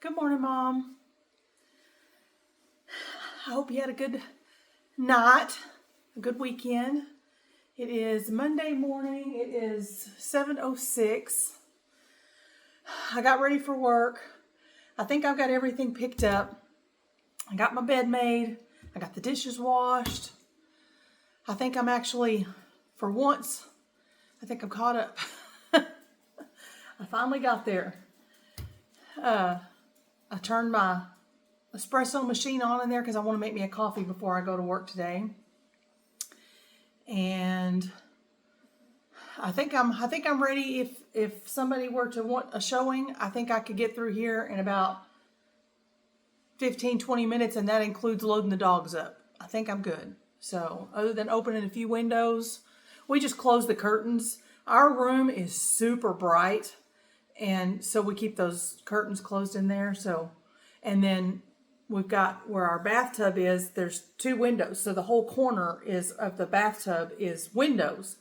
Good morning, Mom. I hope you had a good night, a good weekend. It is Monday morning. It is 7:06. I got ready for work. I think I've got everything picked up. I got my bed made. I got the dishes washed. I think I'm actually, for once, I think I'm caught up. I finally got there. I turned my espresso machine on in there because I want to make me a coffee before I go to work today. And I think I'm ready. If somebody were to want a showing, I think I could get through here in about 15-20 minutes, and that includes loading the dogs up. I think I'm good. So other than opening a few windows, we just closed the curtains. Our room is super bright, and so we keep those curtains closed in there. So, and then we've got where our bathtub is, there's two windows. So the whole corner of the bathtub is windows.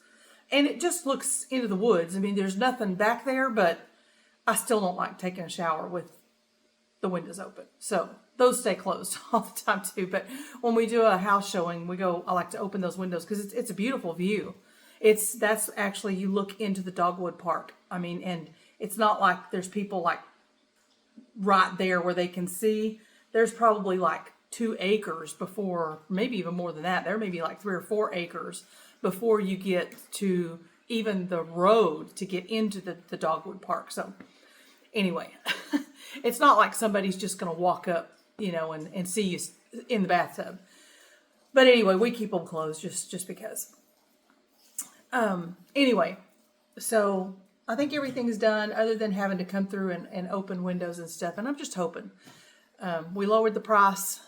And it just looks into the woods. I mean, there's nothing back there, but I still don't like taking a shower with the windows open. So those stay closed all the time too. But when we do a house showing, I like to open those windows because it's a beautiful view. That's actually, you look into the Dogwood Park. I mean, and it's not like there's people like right there where they can see. There's probably like 2 acres before, maybe even more than that. There may be like 3 or 4 acres before you get to even the road to get into the Dogwood Park. So anyway, it's not like somebody's just going to walk up, and see you in the bathtub. But anyway, we keep them closed just because. Anyway, so I think everything's done other than having to come through and open windows and stuff. And I'm just hoping. We lowered the price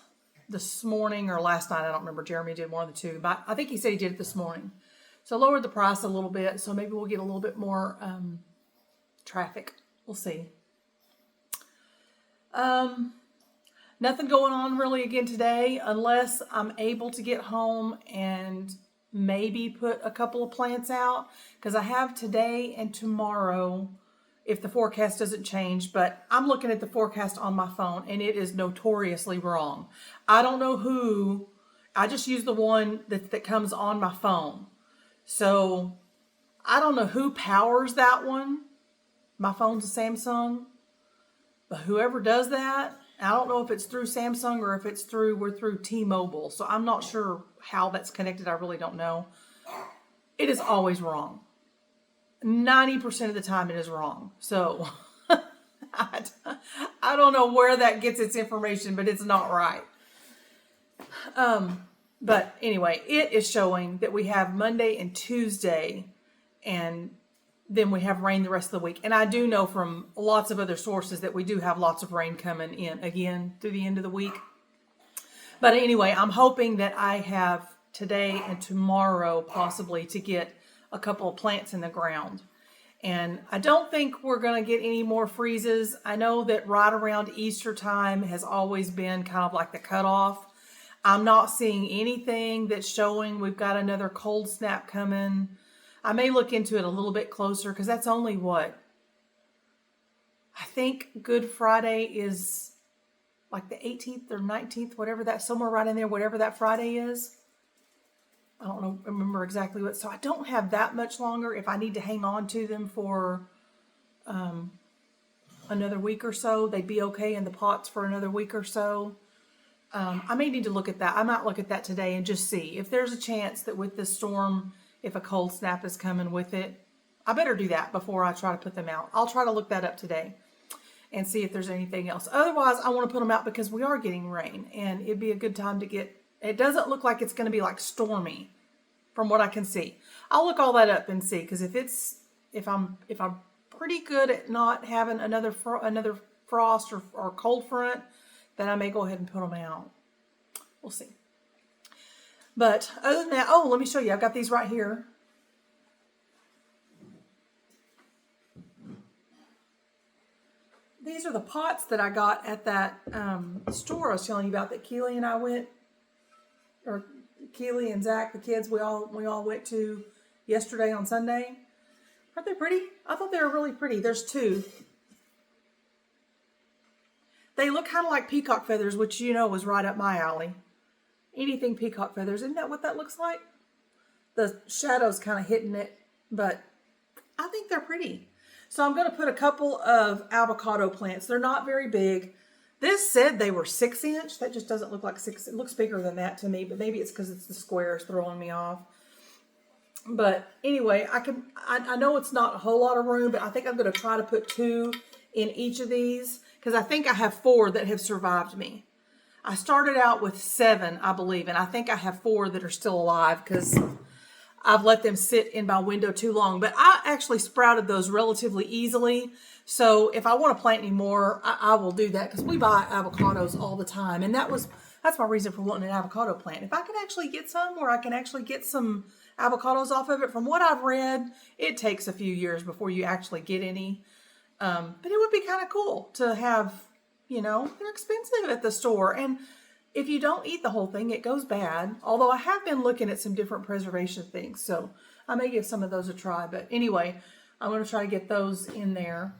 this morning or last night. I don't remember. Jeremy did one of the two, but I think he said he did it this morning. So lowered the price a little bit. So maybe we'll get a little bit more traffic. We'll see. Nothing going on really again today, unless I'm able to get home and maybe put a couple of plants out, because I have today and tomorrow if the forecast doesn't change. But I'm looking at the forecast on my phone and it is notoriously wrong. I don't know who, I just use the one that comes on my phone. So I don't know who powers that one. My phone's a Samsung, but whoever does that, I don't know if it's through Samsung or if we're through T-Mobile. So I'm not sure how that's connected. I really don't know. It is always wrong. 90% of the time it is wrong. So I don't know where that gets its information, but it's not right. But anyway, it is showing that we have Monday and Tuesday, and then we have rain the rest of the week. And I do know from lots of other sources that we do have lots of rain coming in again through the end of the week. But anyway, I'm hoping that I have today and tomorrow possibly to get a couple of plants in the ground. And I don't think we're going to get any more freezes. I know that right around Easter time has always been kind of like the cutoff. I'm not seeing anything that's showing we've got another cold snap coming. I may look into it a little bit closer because that's only what? I think Good Friday is like the 18th or 19th, whatever that, somewhere right in there, whatever that Friday is. I don't remember exactly what. So I don't have that much longer if I need to hang on to them for another week or so. They'd be okay in the pots for another week or so. I may need to look at that. I might look at that today and just see if there's a chance that with this storm, if a cold snap is coming with it. I better do that before I try to put them out. I'll try to look that up today and see if there's anything else. Otherwise, I want to put them out because we are getting rain, and it'd be a good time to get. It doesn't look like it's going to be like stormy from what I can see. I'll look all that up and see, because if I'm pretty good at not having another frost or cold front, then I may go ahead and put them out. We'll see. But other than that, let me show you. I've got these right here. These are the pots that I got at that store I was telling you about that Keely and I went, or Keely and Zach, the kids, we all went to yesterday on Sunday. Aren't they pretty? I thought they were really pretty. There's 2. They look kind of like peacock feathers, which you know was right up my alley. Anything peacock feathers. Isn't that what that looks like? The shadow's kind of hitting it, but I think they're pretty. So I'm going to put a couple of avocado plants. They're not very big. This said they were 6-inch. That just doesn't look like 6. It looks bigger than that to me, but maybe it's because it's the squares throwing me off. But anyway, I know it's not a whole lot of room, but I think I'm going to try to put 2 in each of these because I think I have 4 that have survived me. I started out with 7, I believe, and I think I have 4 that are still alive because I've let them sit in my window too long. But I actually sprouted those relatively easily. So if I want to plant any more, I will do that because we buy avocados all the time. And that's my reason for wanting an avocado plant. If I can actually get some where I can actually get some avocados off of it, from what I've read, it takes a few years before you actually get any. But it would be kind of cool to have, they're expensive at the store. And if you don't eat the whole thing, it goes bad. Although I have been looking at some different preservation things. So I may give some of those a try. But anyway, I'm going to try to get those in there.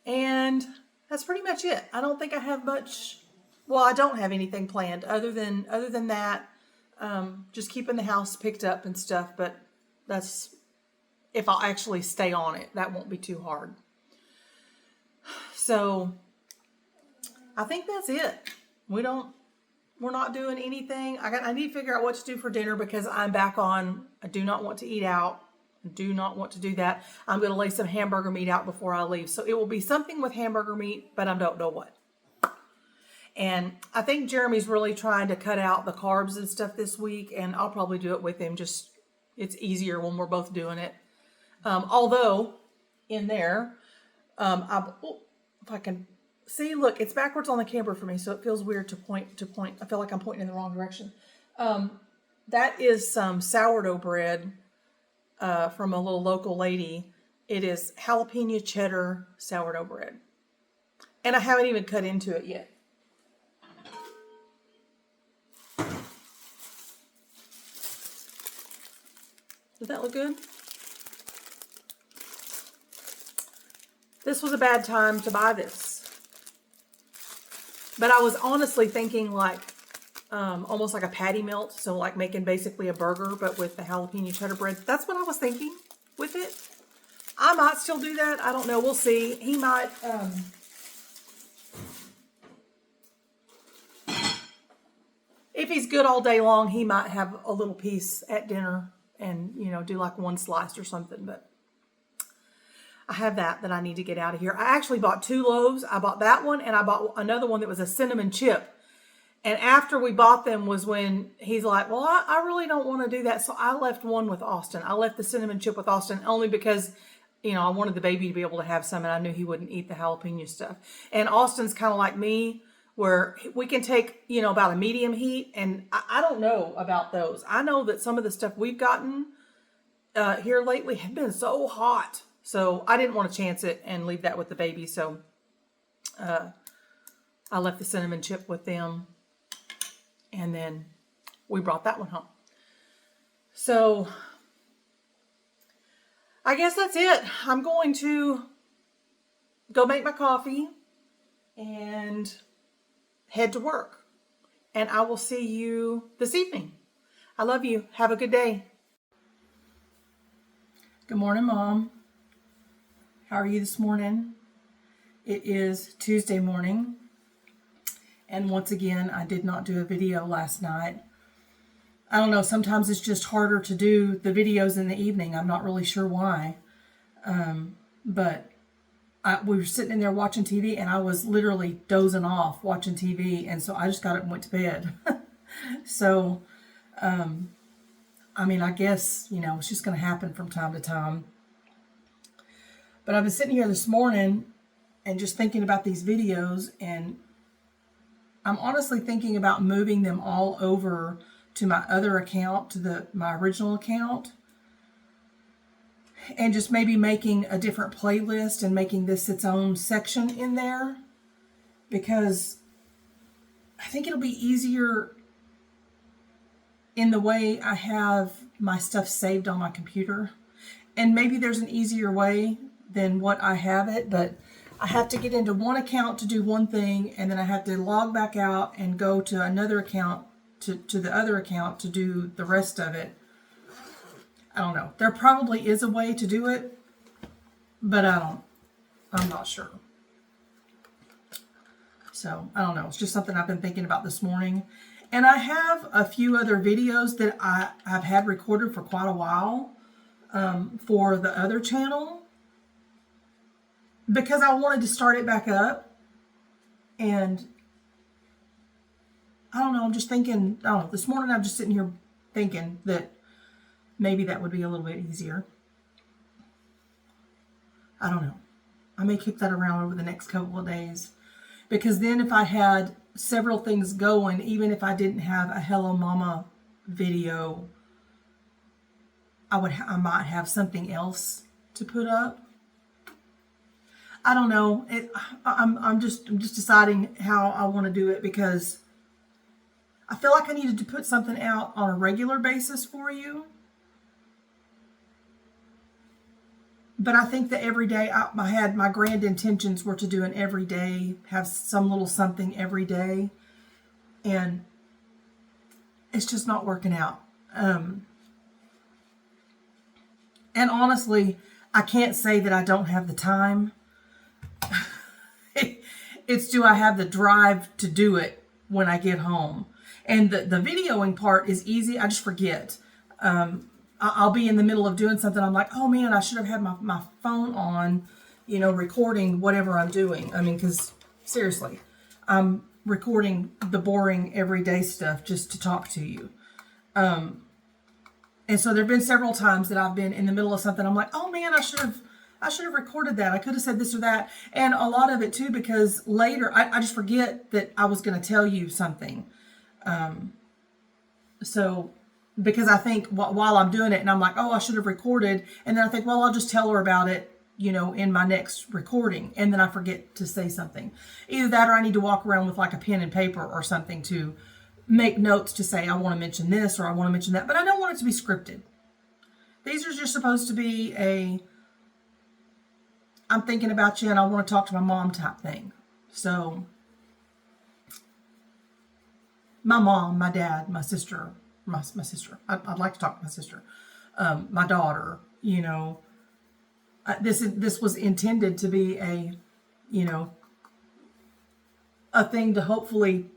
And that's pretty much it. I don't think I have much. Well, I don't have anything planned other than that. Just keeping the house picked up and stuff. But that's, if I'll actually stay on it, that won't be too hard. So I think that's it. We're not doing anything. I need to figure out what to do for dinner because I'm back on. I do not want to eat out. I do not want to do that. I'm going to lay some hamburger meat out before I leave. So it will be something with hamburger meat, but I don't know what. And I think Jeremy's really trying to cut out the carbs and stuff this week, and I'll probably do it with him. Just, it's easier when we're both doing it. Although in there, if I can see, look, it's backwards on the camera for me, so it feels weird to point. I feel like I'm pointing in the wrong direction. That is some sourdough bread from a little local lady. It is jalapeno cheddar sourdough bread. And I haven't even cut into it yet. Does that look good? This was a bad time to buy this. But I was honestly thinking like almost like a patty melt. So like making basically a burger, but with the jalapeno cheddar bread. That's what I was thinking with it. I might still do that. I don't know. We'll see. He might. If he's good all day long, he might have a little piece at dinner and, do like one slice or something. But I have that I need to get out of here. I actually bought 2 loaves. I bought that one and I bought another one that was a cinnamon chip. And after we bought them was when he's like, well, I really don't want to do that. So I left one with Austin. I left the cinnamon chip with Austin only because, I wanted the baby to be able to have some and I knew he wouldn't eat the jalapeno stuff. And Austin's kind of like me where we can take, about a medium heat. And I don't know about those. I know that some of the stuff we've gotten here lately have been so hot. So I didn't want to chance it and leave that with the baby. So I left the cinnamon chip with them. And then we brought that one home. So I guess that's it. I'm going to go make my coffee and head to work. And I will see you this evening. I love you. Have a good day. Good morning, Mom. How are you this morning? It is Tuesday morning. And once again, I did not do a video last night. I don't know, sometimes it's just harder to do the videos in the evening. I'm not really sure why. But we were sitting in there watching TV and I was literally dozing off watching TV. And so I just got up and went to bed. So, I guess, it's just going to happen from time to time. But I've been sitting here this morning and just thinking about these videos, and I'm honestly thinking about moving them all over to my other account, to my original account, and just maybe making a different playlist and making this its own section in there, because I think it'll be easier in the way I have my stuff saved on my computer. And maybe there's an easier way than what I have it, but I have to get into one account to do one thing, and then I have to log back out and go to another account to the other account to do the rest of it. I don't know. There probably is a way to do it, but I'm not sure. So I don't know. It's just something I've been thinking about this morning. And I have a few other videos that I've had recorded for quite a while for the other channel, because I wanted to start it back up. And I don't know, I'm just thinking, I don't know, this morning I'm just sitting here thinking that maybe that would be a little bit easier. I don't know. I may kick that around over the next couple of days, because then if I had several things going, even if I didn't have a Hello Mama video, I might have something else to put up. I don't know. I'm just deciding how I want to do it, because I feel like I needed to put something out on a regular basis for you. But I think that every day I had my grand intentions were to do an everyday, have some little something every day, and it's just not working out. And honestly, I can't say that I don't have the time. It's, do I have the drive to do it when I get home? And the videoing part is easy. I just forget. I'll be in the middle of doing something. I'm like, oh man, I should have had my phone on, recording whatever I'm doing. I mean, because seriously, I'm recording the boring everyday stuff just to talk to you. And so there have been several times that I've been in the middle of something. I'm like, oh man, I should have recorded that. I could have said this or that. And a lot of it too, because later I just forget that I was going to tell you something. So because I think while I'm doing it and I'm like, oh, I should have recorded. And then I think, well, I'll just tell her about it, in my next recording. And then I forget to say something. Either that, or I need to walk around with like a pen and paper or something to make notes to say, I want to mention this or I want to mention that. But I don't want it to be scripted. These are just supposed to be I'm thinking about you and I want to talk to my mom type thing. So my mom, my dad, my sister, my sister. I'd like to talk to my sister. My daughter, this was intended to be a thing to hopefully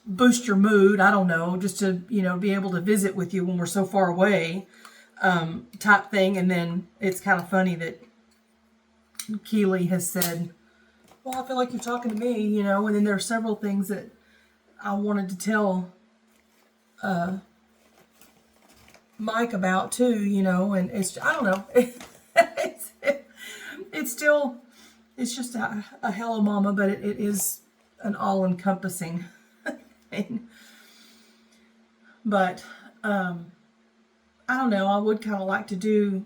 boost your mood. I don't know, just to, be able to visit with you when we're so far away, type thing. And then it's kind of funny that Keely has said, well, I feel like you're talking to me, and then there are several things that I wanted to tell Mike about too, and it's, I don't know, it's still, it's just a Hello Mama, but it is an all-encompassing thing. But I don't know, I would kind of like to do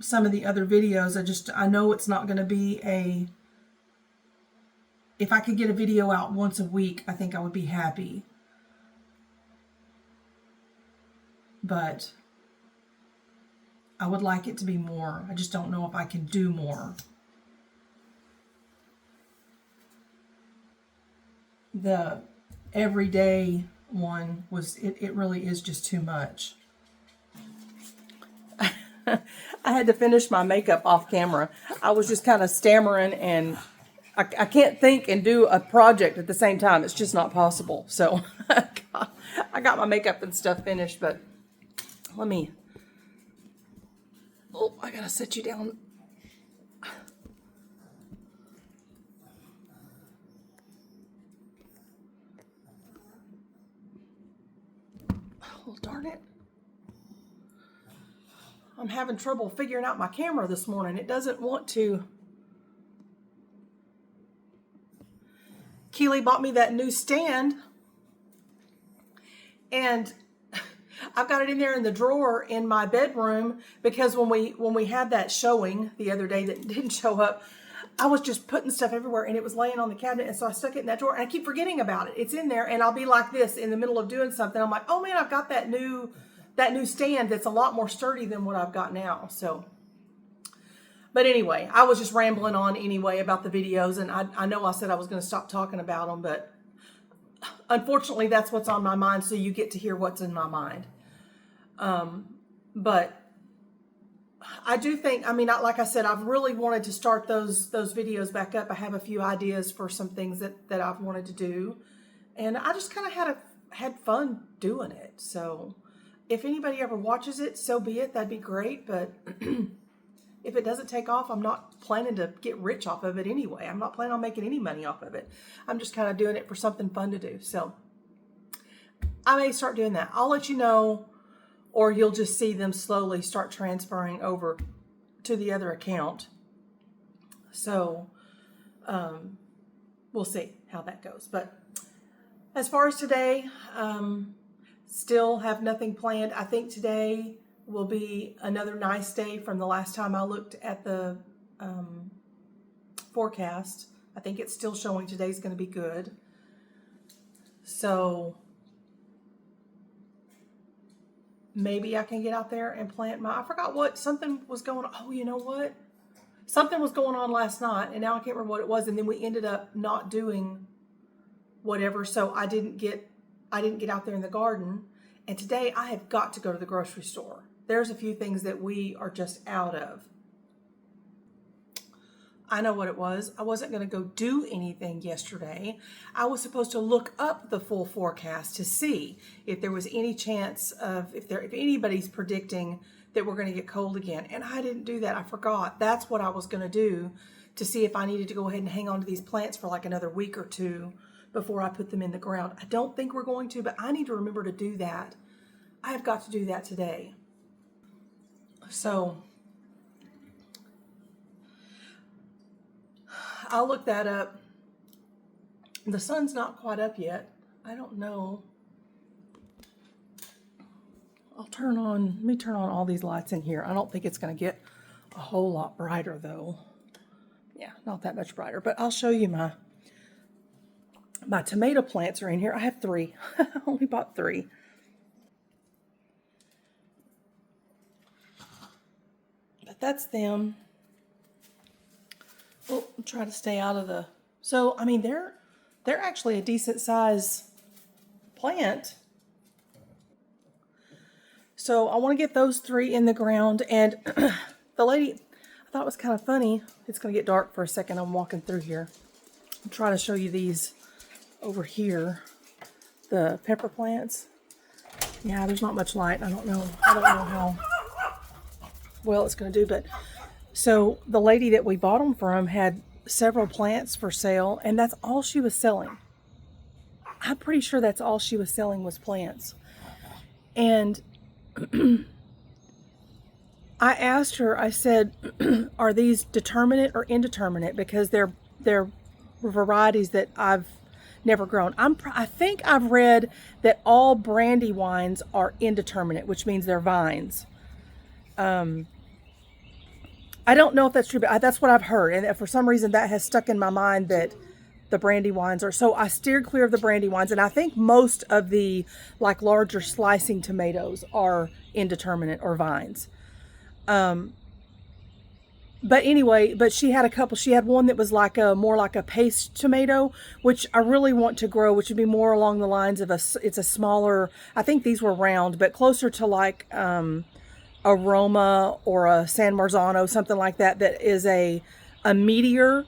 some of the other videos. I know it's not going to be if I could get a video out once a week, I think I would be happy. But I would like it to be more. I just don't know if I can do more. The everyday one was, it really is just too much. I had to finish my makeup off camera. I was just kind of stammering, and I can't think and do a project at the same time. It's just not possible. So I got my makeup and stuff finished, but I gotta set you down. Oh, darn it. I'm having trouble figuring out my camera this morning. It doesn't want to. Keely bought me that new stand, and I've got it in there in the drawer in my bedroom, because when we had that showing the other day that didn't show up, I was just putting stuff everywhere and it was laying on the cabinet, and so I stuck it in that drawer and I keep forgetting about it. It's in there, and I'll be like this in the middle of doing something. I'm like, oh man, I've got that new stand that's a lot more sturdy than what I've got now. So, But anyway, I was just rambling on anyway about the videos, and I know I said I was going to stop talking about them, but unfortunately that's what's on my mind, so you get to hear what's in my mind. But I do think, I mean, like I said, I've really wanted to start those videos back up. I have a few ideas for some things that I've wanted to do, and I just kind of had fun doing it. So if anybody ever watches it, so be it. That'd be great. But if it doesn't take off, I'm not planning to get rich off of it anyway. I'm not planning on making any money off of it. I'm just kind of doing it for something fun to do. So I may start doing that. I'll let you know, or you'll just see them slowly start transferring over to the other account. So we'll see how that goes. But as far as today, still have nothing planned. I think today will be another nice day from the last time I looked at the forecast. I think it's still showing today's going to be good. So maybe I can get out there and plant I forgot what, something was going on. Oh, you know what? Something was going on last night, and now I can't remember what it was. And then we ended up not doing whatever. So I didn't get out there in the garden. And today I have got to go to the grocery store. There's a few things that we are just out of. I know what it was. I wasn't going to go do anything yesterday. I was supposed to look up the full forecast to see if there was any chance of, if anybody's predicting that we're going to get cold again. And I didn't do that. I forgot. That's what I was going to do, to see if I needed to go ahead and hang on to these plants for like another week or two before I put them in the ground. I don't think we're going to, but I need to remember to do that. I have got to do that today. So I'll look that up. The sun's not quite up yet. I don't know. Let me turn on all these lights in here. I don't think it's going to get a whole lot brighter though. Yeah, not that much brighter, but I'll show you my tomato plants are in here. I have 3. I only bought 3. But that's them. Oh, I'm trying to stay out of the... So, I mean, they're actually a decent size plant. So I want to get those 3 in the ground. And the lady, I thought it was kind of funny. It's going to get dark for a second. I'm walking through here. I'm trying to show you these over here. The pepper plants. Yeah, there's not much light. I don't know how well it's going to do, but so the lady that we bought them from had several plants for sale, and that's all she was selling. I'm pretty sure that's all she was selling was plants. And I asked her, I said, are these determinate or indeterminate? Because they're varieties that I've never grown. I think I've read that all Brandywines are indeterminate, which means they're vines. I don't know if that's true, but that's what I've heard. And for some reason that has stuck in my mind that the Brandywines are. So I steered clear of the Brandywines. And I think most of the like larger slicing tomatoes are indeterminate or vines. But anyway, but she had a couple. She had one that was like more like a paste tomato, which I really want to grow, which would be more along the lines of it's a smaller, I think these were round, but closer to like, a Roma or a San Marzano, something like that, that is a meatier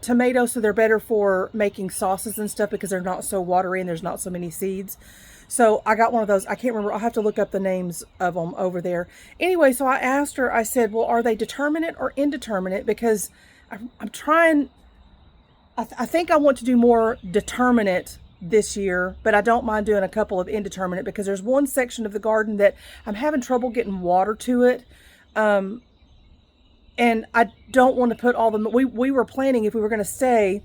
tomato, so they're better for making sauces and stuff because they're not so watery and there's not so many seeds. So I got one of those. I can't remember. I'll have to look up the names of them over there. Anyway, so I asked her, I said, well, are they determinate or indeterminate? Because I'm trying, I think I want to do more determinate this year, but I don't mind doing a couple of indeterminate because there's one section of the garden that I'm having trouble getting water to it. And I don't want to put all the, we were planning, if we were going to stay,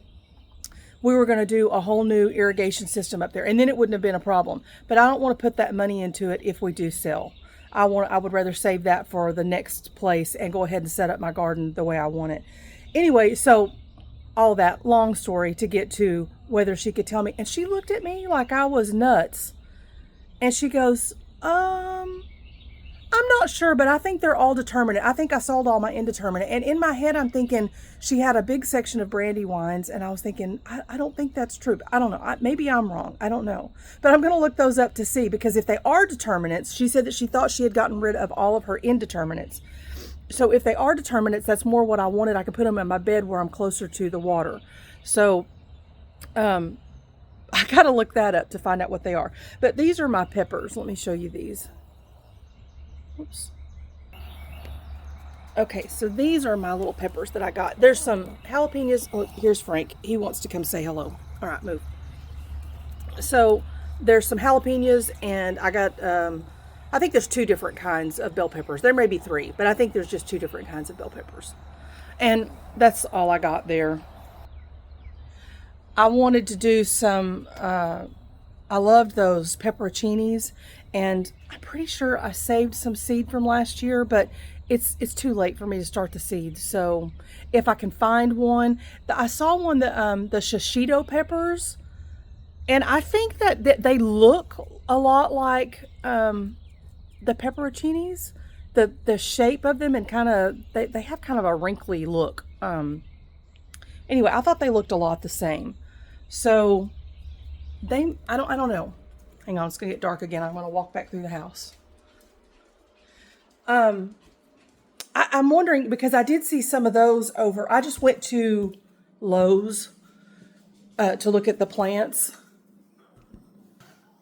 we were going to do a whole new irrigation system up there, and then it wouldn't have been a problem. But I don't want to put that money into it if we do sell. I would rather save that for the next place and go ahead and set up my garden the way I want it. Anyway, so all that long story to get to whether she could tell me. And she looked at me like I was nuts. And she goes, I'm not sure, but I think they're all determinate. I think I sold all my indeterminate. And in my head, I'm thinking she had a big section of brandy wines. And I was thinking, I don't think that's true. I don't know. Maybe I'm wrong. I don't know. But I'm going to look those up to see, because if they are determinants, she said that she thought she had gotten rid of all of her indeterminates. So if they are determinants, that's more what I wanted. I can put them in my bed where I'm closer to the water. So I got to look that up to find out what they are. But these are my peppers. Let me show you these. Oops. Okay, so these are my little peppers that I got. There's some jalapenos. Oh, here's Frank. He wants to come say hello. All right, move. So there's some jalapenos, and I got, I think there's 2 different kinds of bell peppers. There may be 3, but I think there's just 2 different kinds of bell peppers. And that's all I got there. I wanted to do some, I loved those pepperoncinis, and I'm pretty sure I saved some seed from last year, but it's too late for me to start the seeds. So if I can find one, I saw one, the shishito peppers, and I think that they look a lot like the pepperoncinis, the shape of them, and kind of they have kind of a wrinkly look. Anyway, I thought they looked a lot the same. So I don't know. Hang on, it's gonna get dark again. I'm gonna walk back through the house. I'm wondering, because I did see some of those over. I just went to Lowe's to look at the plants.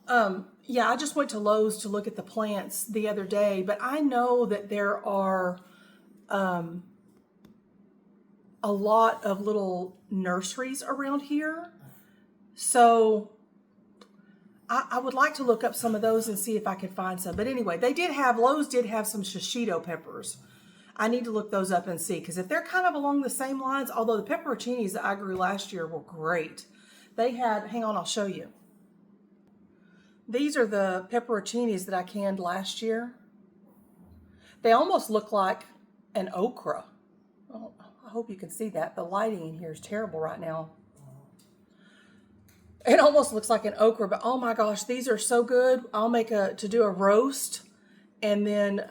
Yeah, I just went to Lowe's to look at the plants the other day, but I know that there are a lot of little nurseries around here. So I would like to look up some of those and see if I could find some. But anyway, Lowe's did have some shishito peppers. I need to look those up and see, because if they're kind of along the same lines, although the pepperoncinis that I grew last year were great. They had, hang on, I'll show you. These are the pepperoncinis that I canned last year. They almost look like an okra. Oh, I hope you can see that. The lighting in here is terrible right now. It almost looks like an okra, but oh my gosh, these are so good. I'll make to do a roast, and then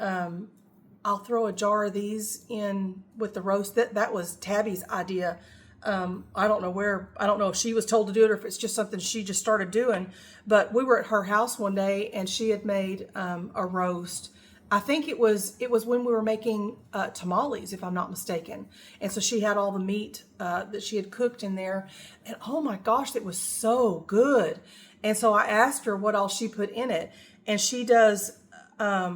I'll throw a jar of these in with the roast. That was Tabby's idea. I don't know if she was told to do it or if it's just something she just started doing, but we were at her house one day and she had made a roast. I think it was when we were making tamales, if I'm not mistaken. And so she had all the meat that she had cooked in there, and oh my gosh, it was so good. And so I asked her what all she put in it, and she does, I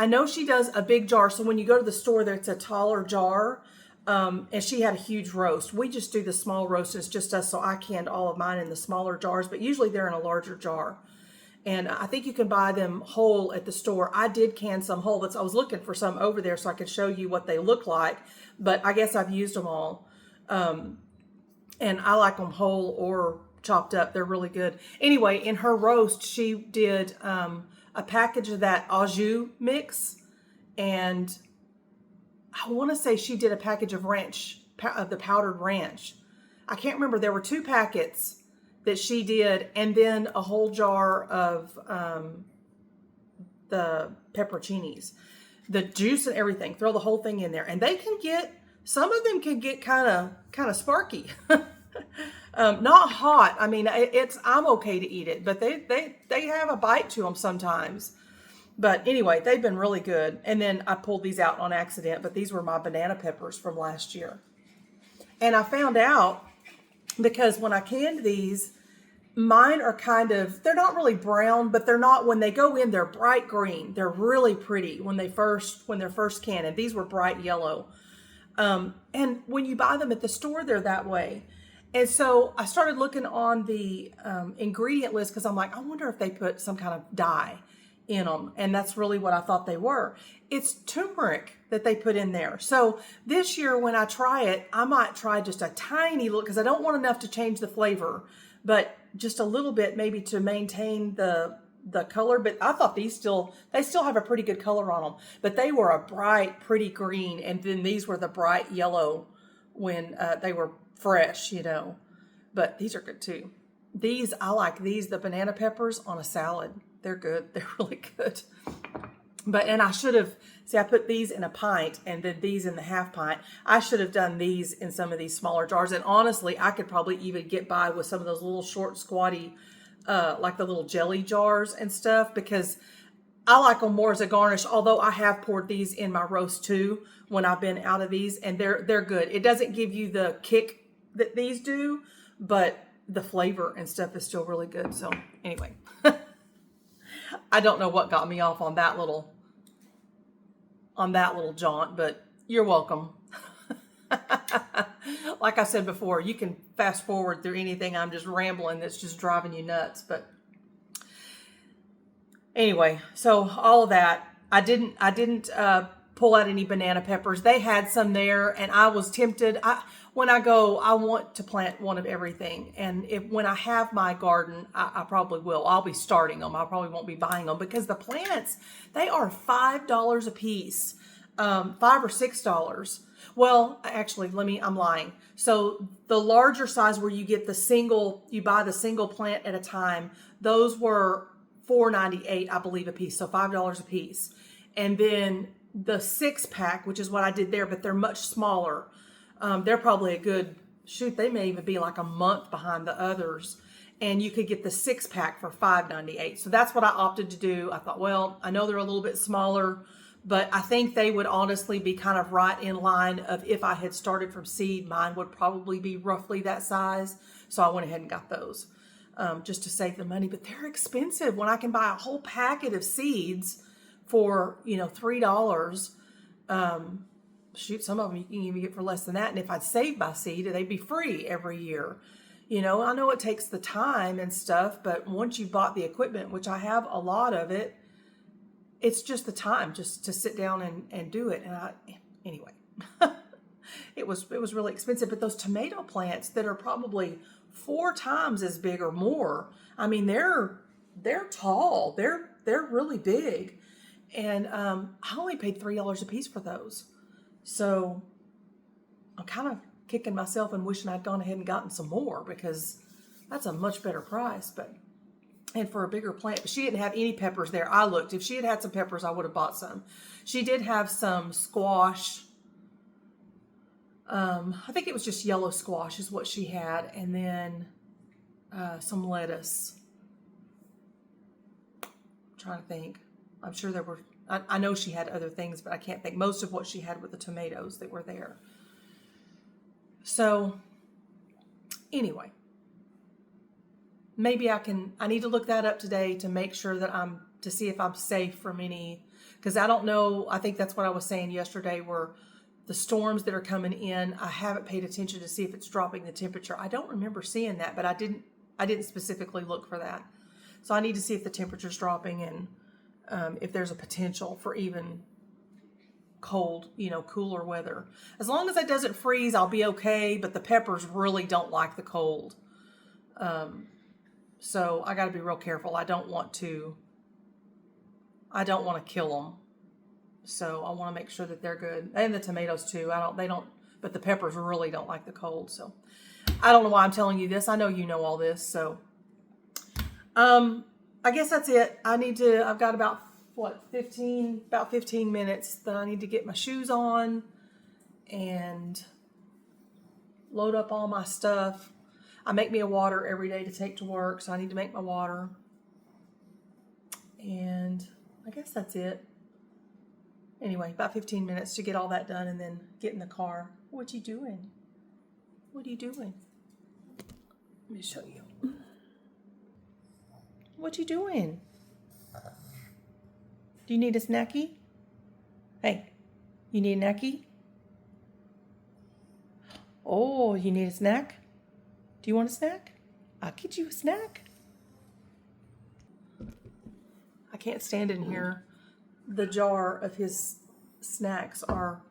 know she does a big jar. So when you go to the store, there it's a taller jar. And she had a huge roast. We just do the small roast. It's just us, so I canned all of mine in the smaller jars, but usually they're in a larger jar. And I think you can buy them whole at the store. I did can some whole, but I was looking for some over there so I could show you what they look like. But I guess I've used them all. And I like them whole or chopped up. They're really good. Anyway, in her roast, she did a package of that au jus mix. And I want to say she did a package of the powdered ranch. I can't remember. There were 2 packets that she did, and then a whole jar of the pepperoncinis, the juice and everything. Throw the whole thing in there, and some of them can get kind of sparky. Not hot. I mean, I'm okay to eat it, but they have a bite to them sometimes. But anyway, they've been really good. And then I pulled these out on accident, but these were my banana peppers from last year. And I found out, because when I canned these, mine are they're not really brown, but they're not, when they go in, they're bright green. They're really pretty when they're first canned. And these were bright yellow. And when you buy them at the store, they're that way. And so I started looking on the ingredient list, because I'm like, I wonder if they put some kind of dye in them. And that's really what I thought they were. It's turmeric that they put in there. So this year when I try it, I might try just a tiny little, because I don't want enough to change the flavor, but just a little bit maybe to maintain the color. But I thought they still have a pretty good color on them, but they were a bright, pretty green. And then these were the bright yellow when they were fresh, but these are good too. I like these, the banana peppers on a salad. They're good. They're really good. But, and I should have, see, I put these in a pint and then these in the half pint. I should have done these in some of these smaller jars. And honestly, I could probably even get by with some of those little short, squatty, like the little jelly jars and stuff, because I like them more as a garnish, although I have poured these in my roast too when I've been out of these, and they're good. It doesn't give you the kick that these do, but the flavor and stuff is still really good. So anyway, I don't know what got me off on that little jaunt, but you're welcome. Like I said before, you can fast forward through anything I'm just rambling that's just driving you nuts. But anyway, so all of that, I didn't pull out any banana peppers. They had some there, and I was tempted. When I go, I want to plant one of everything. And when I have my garden, I probably will. I'll be starting them. I probably won't be buying them, because the plants, they are $5 a piece, $5 or $6. Well, actually, I'm lying. So the larger size where you get you buy the single plant at a time, those were $4.98, I believe, a piece. So $5 a piece. And then the 6-pack, which is what I did there, but they're much smaller. They're probably a good, they may even be like a month behind the others. And you could get the 6-pack for $5.98. So that's what I opted to do. I thought, well, I know they're a little bit smaller, but I think they would honestly be kind of right in line of, if I had started from seed, mine would probably be roughly that size. So I went ahead and got those just to save the money. But they're expensive when I can buy a whole packet of seeds for, $3. Shoot, some of them you can even get for less than that. And if I'd save my seed, they'd be free every year. I know it takes the time and stuff, but once you've bought the equipment, which I have a lot of it, it's just the time just to sit down and do it. And anyway, it was really expensive. But those tomato plants that are probably 4 times as big or more, I mean, they're tall. They're really big. And I only paid $3 a piece for those. So I'm kind of kicking myself and wishing I'd gone ahead and gotten some more, because that's a much better price. And for a bigger plant. But she didn't have any peppers there. I looked. If she had had some peppers, I would have bought some. She did have some squash. I think it was just yellow squash is what she had. And then some lettuce. I'm trying to think. I'm sure there were, I know she had other things, but I can't think. Most of what she had were the tomatoes that were there. So anyway, maybe I need to look that up today to make sure that to see if I'm safe from any, because I don't know. I think that's what I was saying yesterday, were the storms that are coming in. I haven't paid attention to see if it's dropping the temperature. I don't remember seeing that, but I didn't specifically look for that. So I need to see if the temperature's dropping, and if there's a potential for even cold, cooler weather. As long as it doesn't freeze, I'll be okay, but the peppers really don't like the cold. So I got to be real careful. I don't want to kill them. So I want to make sure that they're good. And the tomatoes too. But the peppers really don't like the cold. So I don't know why I'm telling you this. I know you know all this. So, I guess that's it. I've got about 15 minutes that I need to get my shoes on and load up all my stuff. I make me a water every day to take to work, so I need to make my water. And I guess that's it. Anyway, about 15 minutes to get all that done and then get in the car. What you doing? What are you doing? Let me show you. What you doing? Do you need a snacky? Hey, you need a snacky? Oh, you need a snack? Do you want a snack? I'll get you a snack. I can't stand in here. The jar of his snacks are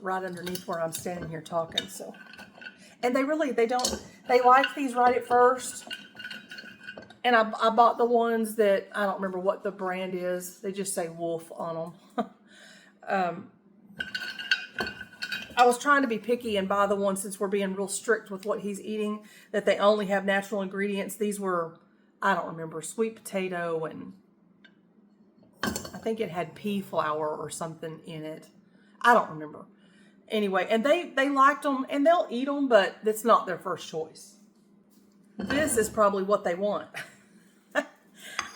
right underneath where I'm standing here talking. So, and they like these right at first. And I bought the ones that, I don't remember what the brand is. They just say Wolf on them. I was trying to be picky and buy the ones, since we're being real strict with what he's eating, that they only have natural ingredients. These were I don't remember, sweet potato, and I think it had pea flour or something in it. I don't remember. Anyway, and they liked them and they'll eat them, but it's not their first choice. This is probably what they want.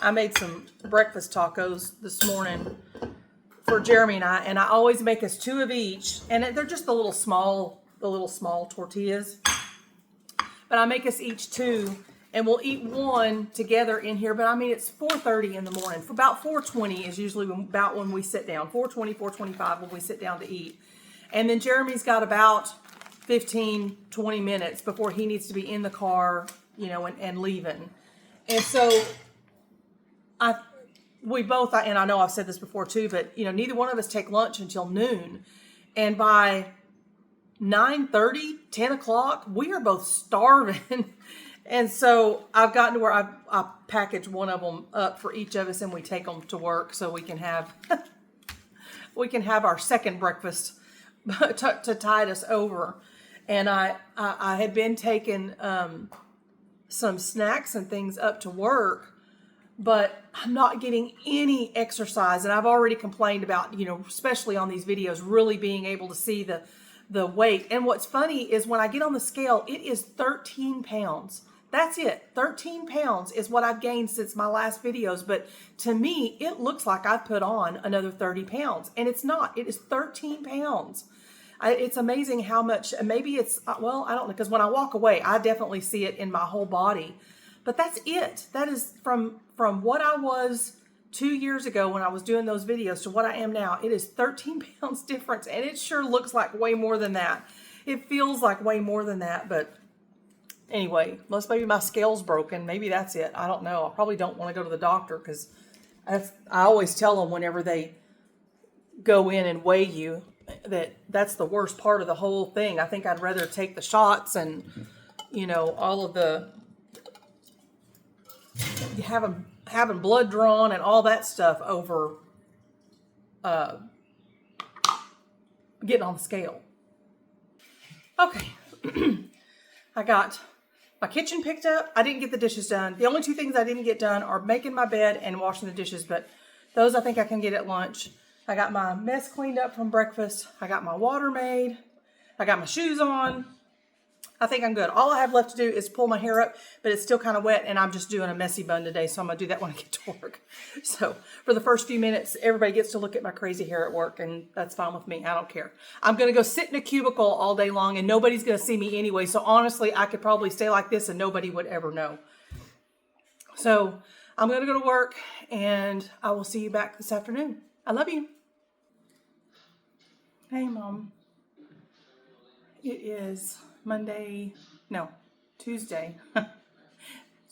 I made some breakfast tacos this morning for Jeremy and I always make us 2 of each, and they're just the little small tortillas. But I make us each 2, and we'll eat one together in here. But I mean, it's 4:30 in the morning. For about 4:20 is usually about when we sit down. 4:20, 4:25 when we sit down to eat. And then Jeremy's got about 15, 20 minutes before he needs to be in the car, and leaving. And so we both, and I know I've said this before too, but neither one of us take lunch until noon. And by 9:30, 10 o'clock, we are both starving. And so I've gotten to where I package one of them up for each of us, and we take them to work so we can have our second breakfast to tide us over. And I had been taking some snacks and things up to work, but I'm not getting any exercise. And I've already complained about, especially on these videos, really being able to see the weight. And what's funny is when I get on the scale, it is 13 pounds. That's it. 13 pounds is what I've gained since my last videos. But to me, it looks like I've put on another 30 pounds. And it's not. It is 13 pounds. It's amazing how much, maybe it's, well, I don't know, because when I walk away, I definitely see it in my whole body. But that's it. That is from what I was 2 years ago when I was doing those videos to what I am now. It is 13 pounds difference, and it sure looks like way more than that. It feels like way more than that, but anyway, unless maybe my scale's broken, maybe that's it. I don't know. I probably don't want to go to the doctor because I always tell them whenever they go in and weigh you that's the worst part of the whole thing. I think I'd rather take the shots and, all of the having blood drawn and all that stuff over getting on the scale. Okay. I got my kitchen picked up. I didn't get the dishes done. The only 2 things I didn't get done are making my bed and washing the dishes, but those I think I can get at lunch. I got my mess cleaned up from breakfast. I got my water made. I got my shoes on. I think I'm good. All I have left to do is pull my hair up, but it's still kind of wet, and I'm just doing a messy bun today, so I'm going to do that when I get to work. So for the first few minutes, everybody gets to look at my crazy hair at work, and that's fine with me. I don't care. I'm going to go sit in a cubicle all day long, and nobody's going to see me anyway, so honestly, I could probably stay like this, and nobody would ever know. So I'm going to go to work, and I will see you back this afternoon. I love you. Hey, Mom. It is Tuesday.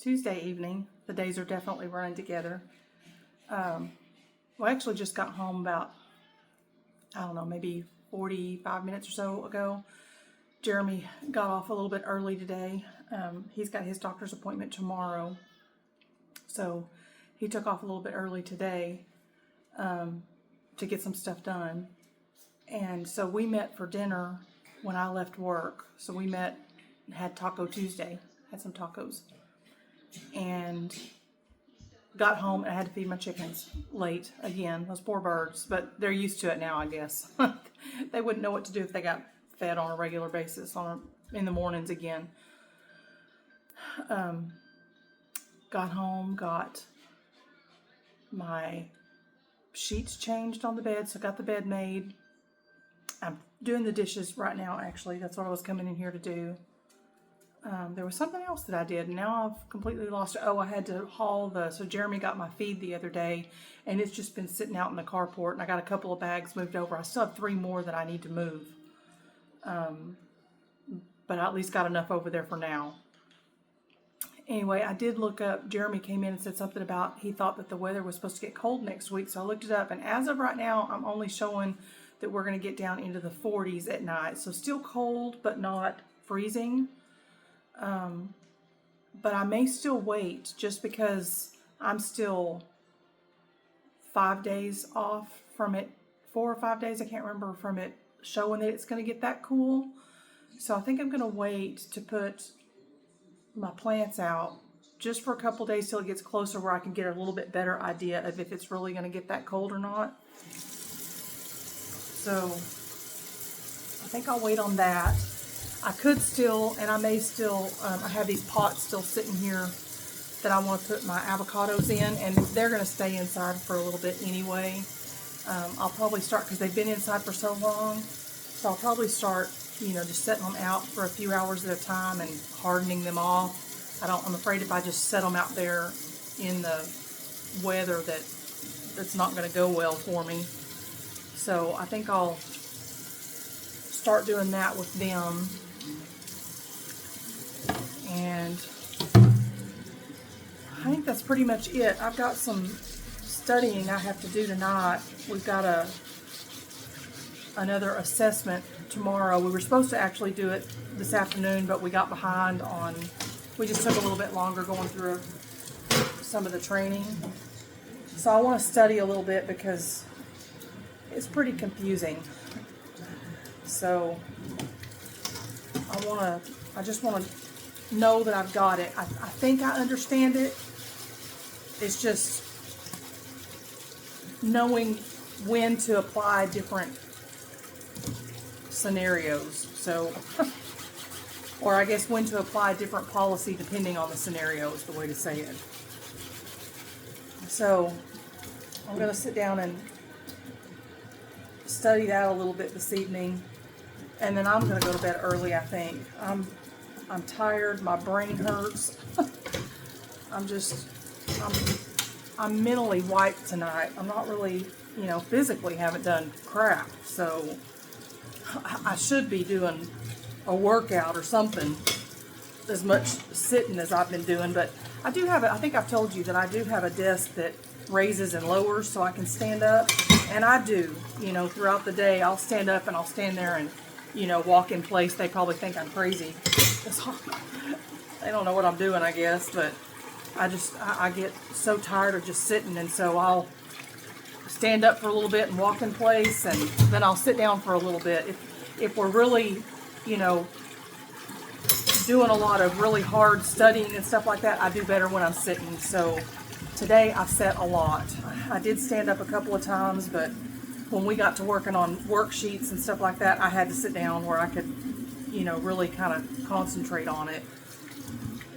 Tuesday evening. The days are definitely running together. I actually just got home about, maybe 45 minutes or so ago. Jeremy got off a little bit early today. He's got his doctor's appointment tomorrow. So he took off a little bit early today to get some stuff done. And so we met for dinner when I left work. So we met and had Taco Tuesday, had some tacos. And got home and I had to feed my chickens late again, those poor birds. But they're used to it now, I guess. They wouldn't know what to do if they got fed on a regular basis in the mornings again. Got home, got my sheets changed on the bed, so I got the bed made. I'm doing the dishes right now, actually. That's what I was coming in here to do. There was something else that I did, and now I've completely lost it. Oh, I had to so Jeremy got my feed the other day, and it's just been sitting out in the carport, and I got a couple of bags moved over. I still have 3 more that I need to move. But I at least got enough over there for now. Anyway, I did look up, Jeremy came in and said something about he thought that the weather was supposed to get cold next week, so I looked it up, and as of right now, I'm only showing that we're going to get down into the 40s at night. So still cold, but not freezing. But I may still wait just because I'm still 5 days off from it, 4 or 5 days, I can't remember, from it showing that it's going to get that cool. So I think I'm going to wait to put my plants out just for a couple days till it gets closer where I can get a little bit better idea of if it's really going to get that cold or not. So I think I'll wait on that. I could still, and I may still, I have these pots still sitting here that I want to put my avocados in, and they're going to stay inside for a little bit anyway. I'll probably start, because they've been inside for so long, so I'll probably start, you know, just setting them out for a few hours at a time and hardening them off. I'm afraid if I just set them out there in the weather that's not going to go well for me. So I think I'll start doing that with them. And I think that's pretty much it. I've got some studying I have to do tonight. We've got another assessment tomorrow. We were supposed to actually do it this afternoon, but we got behind on, we just took a little bit longer going through some of the training. So I want to study a little bit because it's pretty confusing. So I just want to know that I've got it. I think I understand it. It's just knowing when to apply different scenarios. So, or I guess when to apply different policy depending on the scenario is the way to say it. So I'm going to sit down and study that a little bit this evening, and then I'm going to go to bed early. I think I'm tired. My brain hurts. I'm mentally wiped tonight. I'm not really, you know, physically haven't done crap. So I should be doing a workout or something, as much sitting as I've been doing. But I do have I think I've told you that I do have a desk that raises and lowers so I can stand up. And I do, you know, throughout the day, I'll stand up and I'll stand there and, you know, walk in place. They probably think I'm crazy. They don't know what I'm doing, I guess, but I get so tired of just sitting, and so I'll stand up for a little bit and walk in place, and then I'll sit down for a little bit. If we're really, you know, doing a lot of really hard studying and stuff like that, I do better when I'm sitting. So today I've sat a lot. I did stand up a couple of times, but when we got to working on worksheets and stuff like that, I had to sit down where I could, you know, really kind of concentrate on it.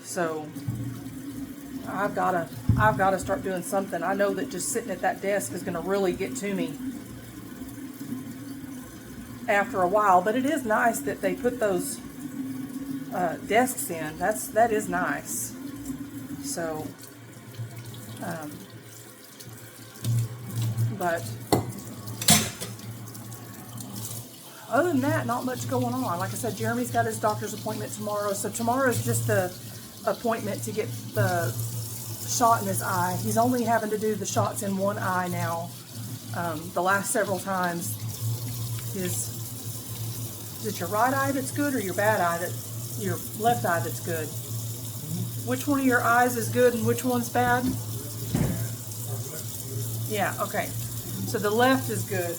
So I've got to start doing something. I know that just sitting at that desk is going to really get to me after a while, but it is nice that they put those desks in. That is nice. So, but other than that, not much going on. Like I said, Jeremy's got his doctor's appointment tomorrow, so tomorrow is just the appointment to get the shot in his eye. He's only having to do the shots in one eye now. The last several times, is it your right eye that's good or your bad eye your left eye that's good? Which one of your eyes is good and which one's bad? Yeah, okay. So the left is good.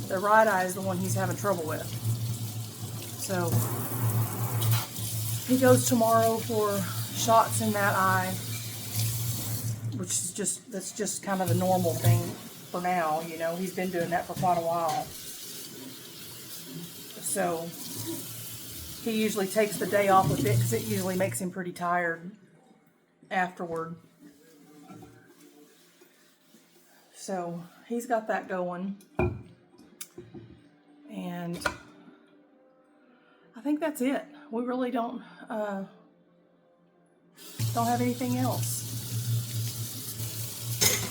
The right eye is the one he's having trouble with. So he goes tomorrow for shots in that eye, which is that's just kind of the normal thing for now. You know, he's been doing that for quite a while. So he usually takes the day off with it because it usually makes him pretty tired afterward. So he's got that going. And I think that's it. We really don't have anything else.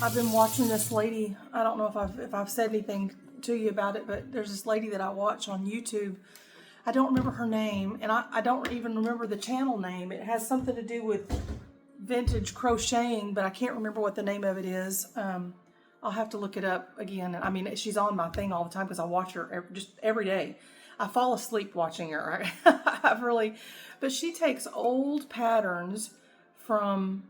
I've been watching this lady. I don't know if I've said anything to you about it, but there's this lady that I watch on YouTube. I don't remember her name, and I don't even remember the channel name. It has something to do with vintage crocheting, but I can't remember what the name of it is. I'll have to look it up again. I mean, she's on my thing all the time because I watch her just every day. I fall asleep watching her. But she takes old patterns from,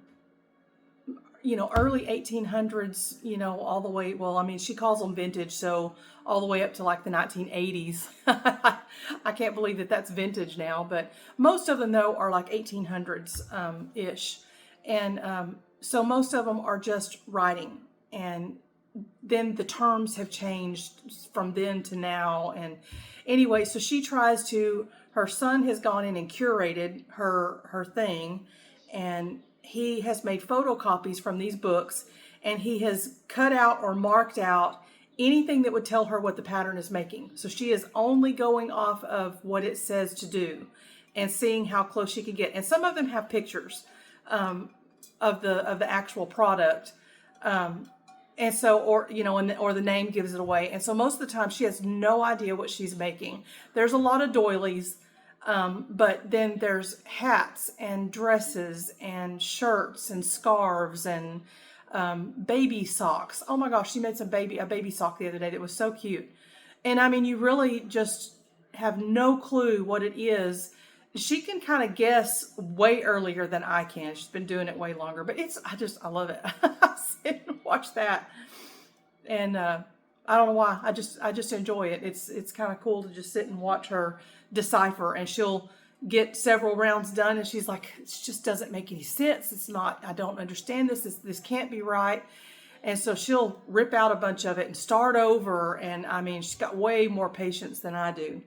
early 1800s, all the way, well, I mean, she calls them vintage, so all the way up to like the 1980s. I can't believe that that's vintage now, but most of them, though, are like 1800s ish. And so most of them are just writing. And then the terms have changed from then to now. And anyway, so her son has gone in and curated her thing, and he has made photocopies from these books, and he has cut out or marked out anything that would tell her what the pattern is making. So she is only going off of what it says to do and seeing how close she can get. And some of them have pictures of the actual product. And so, or the name gives it away. And so most of the time she has no idea what she's making. There's a lot of doilies, but then there's hats and dresses and shirts and scarves and baby socks. Oh my gosh, she made a baby sock the other day that was so cute. And I mean, you really just have no clue what it is. She can kind of guess way earlier than I can. She's been doing it way longer, but I love it. I sit and watch that. And I don't know why. I just enjoy it. It's kind of cool to just sit and watch her decipher, and she'll get several rounds done and she's like, it just doesn't make any sense. It's not, I don't understand this. This can't be right. And so she'll rip out a bunch of it and start over. And I mean, she's got way more patience than I do.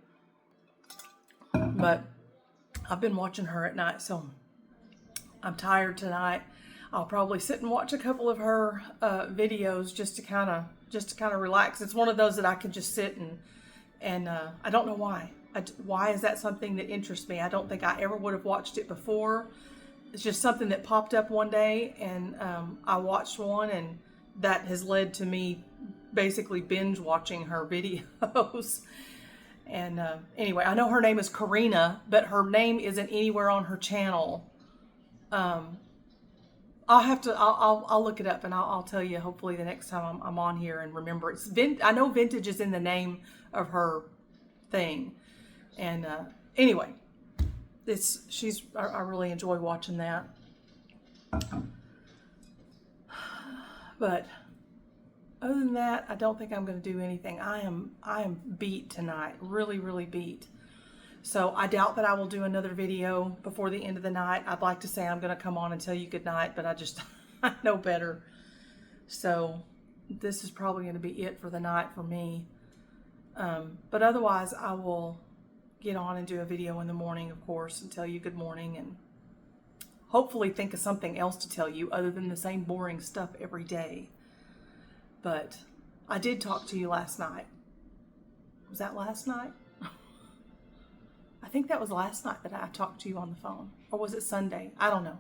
But I've been watching her at night, so I'm tired tonight. I'll probably sit and watch a couple of her videos just to kind of relax. It's one of those that I can just sit and I don't know why. Why is that something that interests me? I don't think I ever would have watched it before. It's just something that popped up one day, and I watched one, and that has led to me basically binge watching her videos. And anyway, I know her name is Karina, but her name isn't anywhere on her channel. I'll look it up, and I'll tell you hopefully the next time I'm on here and remember. I know vintage is in the name of her thing. And anyway, I really enjoy watching that. But other than that, I don't think I'm going to do anything. I am beat tonight, really, really beat. So I doubt that I will do another video before the end of the night. I'd like to say I'm going to come on and tell you good night, but I know better. So this is probably going to be it for the night for me. But otherwise, I will get on and do a video in the morning, of course, and tell you good morning, and hopefully think of something else to tell you other than the same boring stuff every day. But I did talk to you last night. Was that last night? I think that was last night that I talked to you on the phone. Or was it Sunday? I don't know.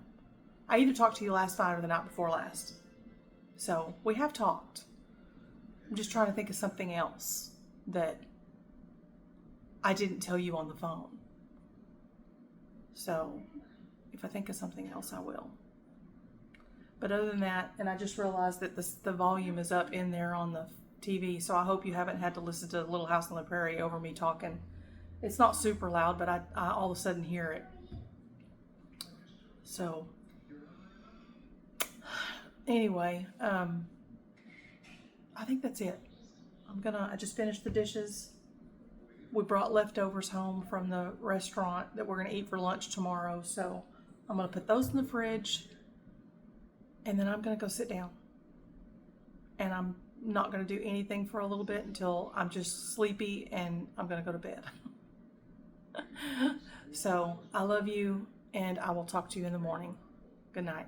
I either talked to you last night or the night before last. So we have talked. I'm just trying to think of something else that I didn't tell you on the phone. So if I think of something else, I will. But other than that, and I just realized that the volume is up in there on the TV, so I hope you haven't had to listen to Little House on the Prairie over me talking. It's not super loud, but I all of a sudden hear it. So anyway, I think that's it. I just finished the dishes. We brought leftovers home from the restaurant that we're going to eat for lunch tomorrow. So I'm going to put those in the fridge, and then I'm going to go sit down. And I'm not going to do anything for a little bit until I'm just sleepy, and I'm going to go to bed. So I love you, and I will talk to you in the morning. Good night.